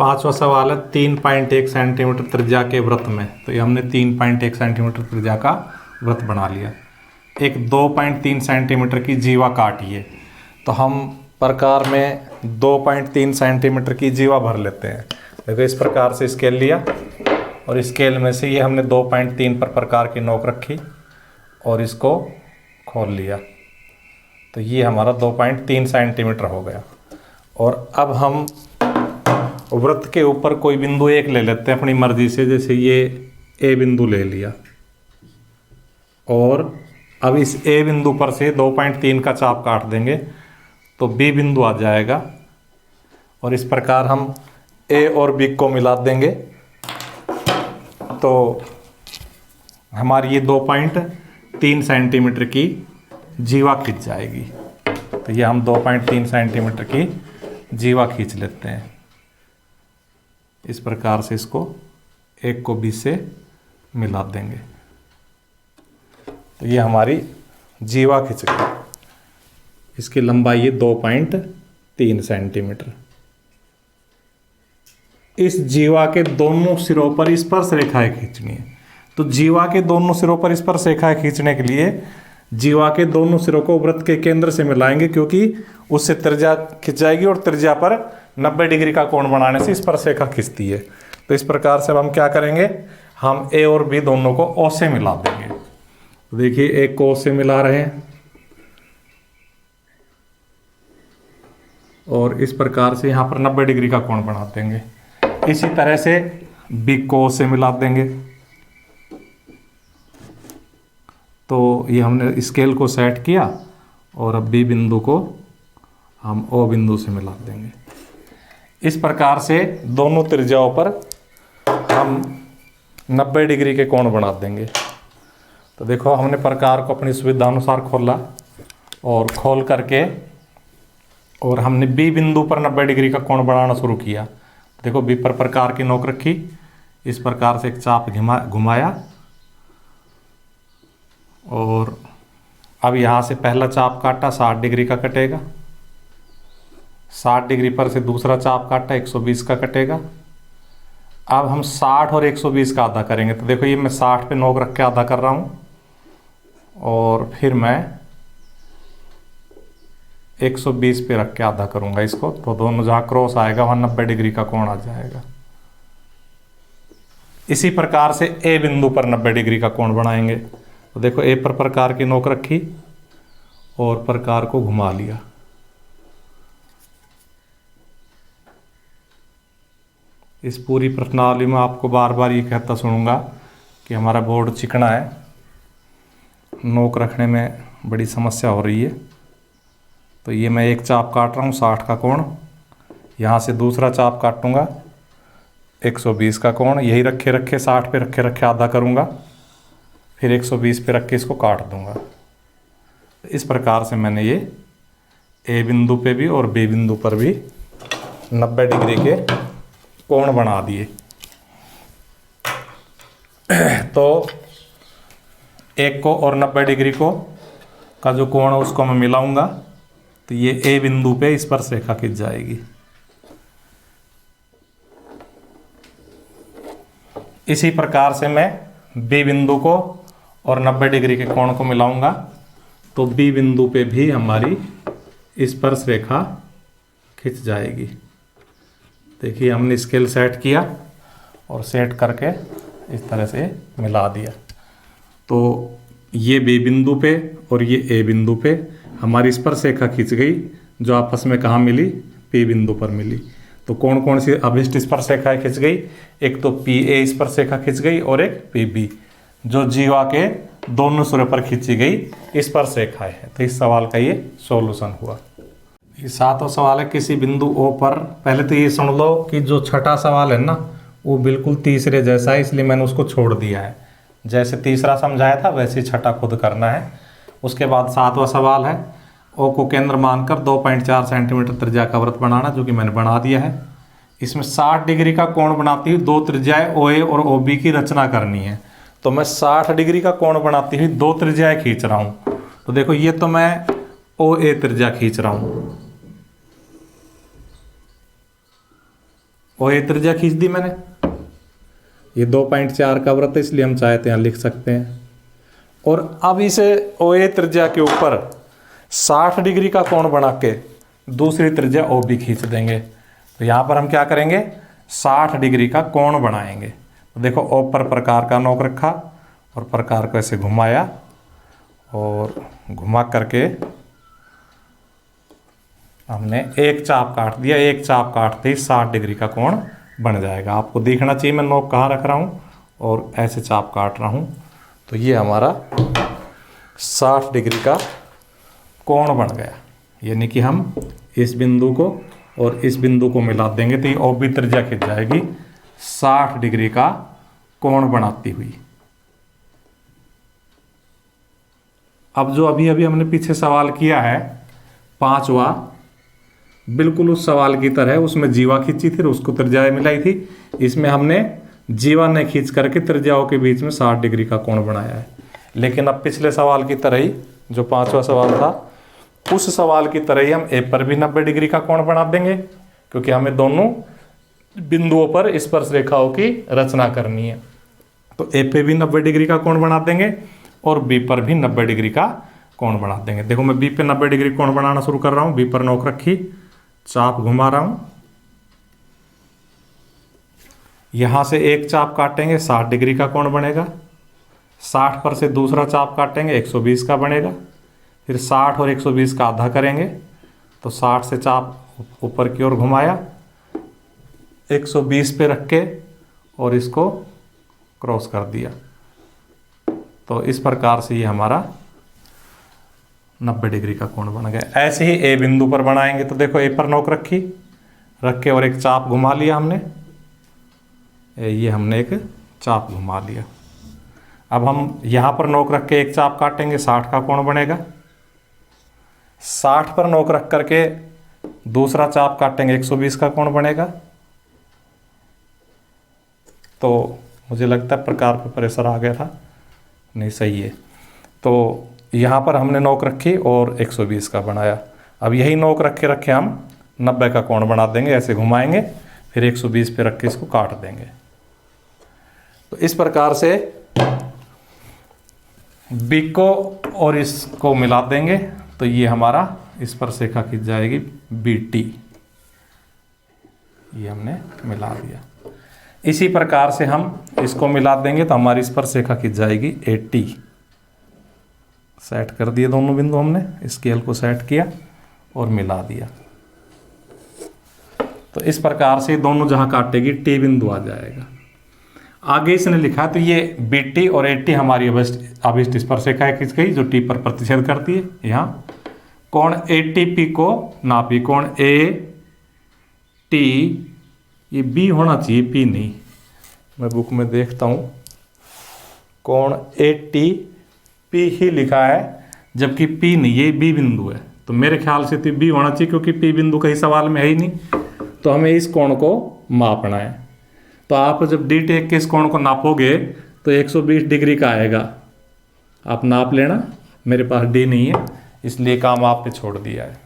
पांचवा सवाल है 3.1 सेंटीमीटर त्रिज्या के वृत्त में। तो ये हमने 3.1 सेंटीमीटर त्रिज्या का वृत्त बना लिया। एक 2.3 सेंटीमीटर की जीवा काटिए। तो हम प्रकार में 2.3 सेंटीमीटर की जीवा भर लेते हैं। देखो इस प्रकार से स्केल लिया और स्केल में से ये हमने 2.3 पर प्रकार की नोक रखी और इसको खोल लिया। तो ये हमारा 2.3 सेंटीमीटर हो गया। और अब हम वृत्त के ऊपर कोई बिंदु एक ले लेते हैं अपनी मर्जी से। जैसे ये ए बिंदु ले लिया और अब इस ए बिंदु पर से 2.3 का चाप काट देंगे तो बी बिंदु आ जाएगा। और इस प्रकार हम ए और बी को मिला देंगे तो हमारी ये 2.3 सेंटीमीटर की जीवा खींच जाएगी। तो ये हम 2.3 सेंटीमीटर की जीवा खींच लेते हैं। इस प्रकार से इसको एक को बी से मिला देंगे तो ये हमारी जीवा खिंच गई। इसकी लंबाई है 2.3 सेंटीमीटर। इस जीवा के दोनों सिरों पर स्पर्श रेखाएं खींचनी है। तो जीवा के दोनों सिरों पर स्पर्श रेखाएं खींचने के लिए जीवा के दोनों सिरों को वृत्त के केंद्र से मिलाएंगे, क्योंकि उससे त्रिज्या खिंच जाएगी और त्रिज्या पर 90 डिग्री का कोण बनाने से स्पर्श रेखा खिंचती है। तो इस प्रकार से अब हम क्या करेंगे, हम ए और बी दोनों को ओ से मिला देंगे। तो देखिए एक को ओ से मिला रहे हैं और इस प्रकार से यहाँ पर 90 डिग्री का कोण बना देंगे। इसी तरह से बी को ओ से मिला देंगे। तो ये हमने स्केल को सेट किया और अब बी बिंदु को हम ओ बिंदु से मिला देंगे। इस प्रकार से दोनों त्रिज्याओं पर हम 90 डिग्री के कोण बना देंगे। तो देखो हमने प्रकार को अपनी सुविधा अनुसार खोला और खोल करके और हमने बी बिंदु पर 90 डिग्री का कोण बनाना शुरू किया। देखो बी पर प्रकार की नोक रखी, इस प्रकार से एक चाप घुमाया और अब यहाँ से पहला चाप काटा 60 डिग्री का कटेगा। 60 डिग्री पर से दूसरा चाप काटा 120 का कटेगा। अब हम 60 और 120 का आधा करेंगे। तो देखो ये मैं 60 पे नोक रख के आधा कर रहा हूँ और फिर मैं 120 पे रख के आधा करूँगा इसको। तो दोनों जहाँ क्रॉस आएगा वहाँ 90 डिग्री का कोण आ जाएगा। इसी प्रकार से ए बिंदु पर 90 डिग्री का कोण बनाएंगे। तो देखो ए पर प्रकार की नोक रखी और प्रकार को घुमा लिया। इस पूरी प्रश्नावली में आपको बार बार ये कहता सुनूंगा कि हमारा बोर्ड चिकना है, नोक रखने में बड़ी समस्या हो रही है। तो ये मैं एक चाप काट रहा हूँ 60 का कोण, यहाँ से दूसरा चाप काटूंगा 120 का कोण, यही रखे रखे 60 पे रखे रखे आधा करूँगा, फिर 120 पे रख के इसको काट दूंगा। इस प्रकार से मैंने ये ए बिंदु पे भी और बी बिंदु पर भी 90 डिग्री के कोण बना दिए। तो एक को और 90 डिग्री को का जो कोण है उसको मैं मिलाऊंगा तो ये ए बिंदु पे स्पर्श रेखा खिंच जाएगी। इसी प्रकार से मैं बी बिंदु को और 90 डिग्री के कोण को मिलाऊंगा तो बी बिंदु पे भी हमारी स्पर्श रेखा खिंच जाएगी। देखिए हमने स्केल सेट किया और सेट करके इस तरह से मिला दिया। तो ये बी बिंदु पे और ये ए बिंदु पे हमारी स्पर्श रेखा खिंच गई, जो आपस में कहाँ मिली, पी बिंदु पर मिली। तो कौन कौन सी अभिष्ट स्पर्श रेखाएं खिंच गई, एक तो पी ए स्पर्श रेखा खिंच गई और एक पी बी, जो जीवा के दोनों सिरों पर खींची गई स्पर्श रेखाएं है। तो इस सवाल का ये सॉल्यूशन हुआ। ये सातवां सवाल है किसी बिंदु ओ पर, पहले तो ये सुन लो कि जो छठा सवाल है ना वो बिल्कुल तीसरे जैसा है, इसलिए मैंने उसको छोड़ दिया है। जैसे तीसरा समझाया था वैसे ही छठा खुद करना है। उसके बाद सातवां सवाल है ओ को केंद्र मानकर 2.4 सेंटीमीटर त्रिज्या का वृत्त बनाना, जो कि मैंने बना दिया है। इसमें 60 डिग्री का कोण बनाती हुई दो त्रिज्याएं ओ ए और ओ बी की रचना करनी है। तो मैं 60 डिग्री का कोण बनाती हुई दो त्रिज्याएं खींच रहा हूँ। तो देखो ये तो मैं ओ ए त्रिज्या खींच रहा हूँ और ये त्रिज्या खींच दी मैंने। ये 2.4 का वृत्त है, इसलिए हम चाहे तो यहाँ लिख सकते हैं। और अब इसे OA त्रिज्या के ऊपर 60 डिग्री का कोण बना के दूसरी त्रिज्या OB खींच देंगे। तो यहाँ पर हम क्या करेंगे, 60 डिग्री का कोण बनाएंगे। तो देखो O पर प्रकार का नोक रखा और प्रकार को ऐसे घुमाया और घुमा करके हमने एक चाप काट दिया। एक चाप काटते ही 60 डिग्री का कोण बन जाएगा। आपको देखना चाहिए मैं नोक कहाँ रख रहा हूँ और ऐसे चाप काट रहा हूँ। तो ये हमारा 60 डिग्री का कोण बन गया। यानी कि हम इस बिंदु को और इस बिंदु को मिला देंगे तो ये OB त्रिज्या खिंच जाएगी 60 डिग्री का कोण बनाती हुई। अब जो अभी अभी हमने पीछे सवाल किया है 5वां, बिल्कुल उस सवाल की तरह उसमें जीवा खींची थी और उसको त्रिज्याएं मिलाई थी। इसमें हमने जीवा ने खींच करके त्रिज्याओं के बीच में 60 डिग्री का कोण बनाया है। लेकिन अब पिछले सवाल की तरह ही जो 5वां सवाल था उस सवाल की तरह ही हम ए पर भी 90 डिग्री का कोण बना देंगे, क्योंकि हमें दोनों बिंदुओं पर स्पर्श रेखाओं की रचना करनी है। तो ए पे भी 90 डिग्री का कोण बना देंगे और बी पर भी 90 डिग्री का कोण बना देंगे। देखो मैं बी पे 90 डिग्री कोण बनाना शुरू कर रहा हूँ। बी पर नोक रखी, चाप घुमा रहा हूँ। यहाँ से एक चाप काटेंगे 60 डिग्री का कोण बनेगा। 60 पर से दूसरा चाप काटेंगे 120 का बनेगा। फिर 60 और 120 का आधा करेंगे तो 60 से चाप ऊपर की ओर घुमाया, 120 पे रख के और इसको क्रॉस कर दिया। तो इस प्रकार से ये हमारा 90 डिग्री का कोण बन गया। ऐसे ही ए बिंदु पर बनाएंगे। तो देखो ए पर नोक रखी, रख के और एक चाप घुमा लिया हमने। ये हमने एक चाप घुमा लिया। अब हम यहाँ पर नोक रख के एक चाप काटेंगे, 60 का कोण बनेगा। 60 पर नोक रख करके दूसरा चाप काटेंगे, 120 का कोण बनेगा। तो मुझे लगता है प्रकार पे प्रेशर आ गया था, नहीं सही है। तो यहाँ पर हमने नोक रखी और 120 का बनाया। अब यही नोक रखे हम 90 का कोण बना देंगे। ऐसे घुमाएंगे फिर 120 पे रख के इसको काट देंगे। तो इस प्रकार से बी को और इसको मिला देंगे तो ये हमारा स्पर्श रेखा खींच जाएगी BT। ये हमने मिला दिया। इसी प्रकार से हम इसको मिला देंगे तो हमारी स्पर्श रेखा खींच जाएगी AT। सेट कर दिए दोनों बिंदु हमने, स्केल को सेट किया और मिला दिया। तो इस प्रकार से दोनों जहां काटेगी T बिंदु आ जाएगा। आगे इसने लिखा तो ये BT और AT हमारी अभिष्ट स्पर्श रेखा है खींच गई जो T पर प्रतिच्छेद करती है। यहाँ कोण ATP को नापी, कोण AT ये B होना चाहिए, P नहीं। मैं बुक में देखता हूँ, कोण ATP ही लिखा है जबकि P नहीं, ये B बिंदु है। तो मेरे ख्याल से तो B होना चाहिए क्योंकि P बिंदु कहीं सवाल में है ही नहीं। तो हमें इस कोण को मापना है। तो आप जब D के इस कोण को नापोगे तो 120 डिग्री का आएगा। आप नाप लेना, मेरे पास D नहीं है इसलिए काम आप पे छोड़ दिया है।